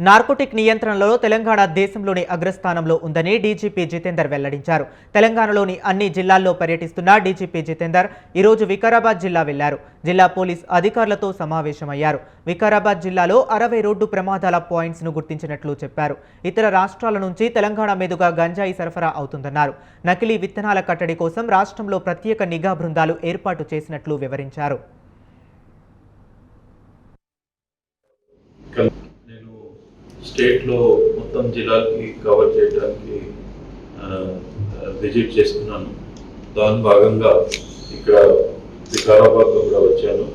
Narcotic నియంత్రణలో తెలంగాణ దేశంలోని అగ్రస్థానంలో ఉందని డీజీపీ జితేందర్ వెల్లడించారు. తెలంగాణలోని అన్ని జిల్లాల్లో పర్యటిస్తున్న డీజీపీ జితేందర్ ఈరోజు వికారాబాద్ జిల్లా వెళ్లారు. జిల్లా పోలీస్ అధికారులతో సమావేశమయ్యారు. వికారాబాద్ జిల్లాలో 60 రోడ్డు ప్రమాదాల పాయింట్స్ ను గుర్తించినట్లు చెప్పారు. ఇతర రాష్ట్రాల నుంచి తెలంగాణ మీదుగా గంజాయి సరఫరా అవుతుందన్నారు. నకిలీ విత్తనాల కట్టడి కోసం రాష్ట్రంలో ప్రత్యేక నిఘా బృందాలు ఏర్పాటు చేసినట్లు వివరించారు. స్టేట్లో మొత్తం జిల్లాలకి కవర్ చేయడానికి విజిట్ చేస్తున్నాను. దాని భాగంగా ఇక్కడ వికారాబాద్లో కూడా వచ్చాను.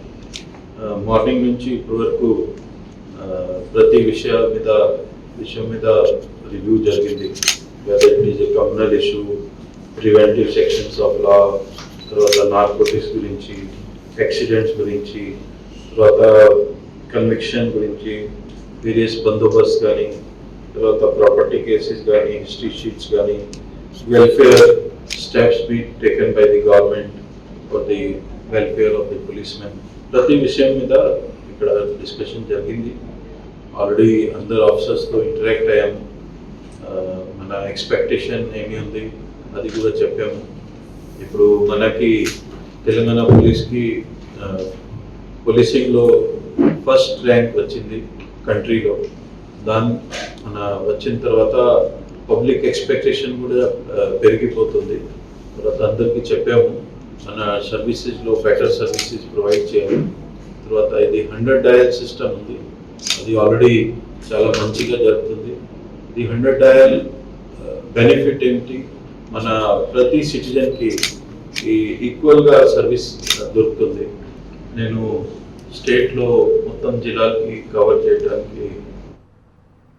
మార్నింగ్ నుంచి ఇప్పటి వరకు ప్రతి విషయం మీద రివ్యూ జరిగింది. Whether it is a communal issue, preventive sections of law, తర్వాత నార్కోటిక్స్ గురించి, యాక్సిడెంట్స్ గురించి, తర్వాత కన్విక్షన్ గురించి, వేరియస్ బందోబస్త్ కానీ, తర్వాత ప్రాపర్టీ కేసెస్ కానీ, హిస్టరీ షీట్స్ కానీ, welfare steps be taken by the government for the welfare of the policemen, ప్రతి విషయం మీద ఇక్కడ డిస్కషన్ జరిగింది. ఆల్రెడీ అందరు ఆఫీసర్స్తో ఇంటరాక్ట్ అయ్యాము. మన ఎక్స్పెక్టేషన్ ఏమి ఉంది అది కూడా చెప్పాము. ఇప్పుడు మనకి తెలంగాణ పోలీస్కి పోలీసింగ్లో ఫస్ట్ ర్యాంక్ వచ్చింది కంట్రీలో. మన వచ్చిన తర్వాత పబ్లిక్ ఎక్స్పెక్టేషన్ కూడా పెరిగిపోతుంది. తర్వాత అందరికీ చెప్పాము మన సర్వీసెస్లో బెటర్ సర్వీసెస్ ప్రొవైడ్ చేయాలి. తర్వాత ఇది 100 డయల్ సిస్టమ్ ఉంది, అది ఆల్రెడీ చాలా మంచిగా జరుగుతుంది. ఇది 100 డయల్ బెనిఫిట్ ఏంటి, మన ప్రతి సిటిజన్కి ఈక్వల్గా సర్వీస్ దొరుకుతుంది. నేను స్టేట్లో మొత్తం జిల్లాలకి కవర్ చేయడానికి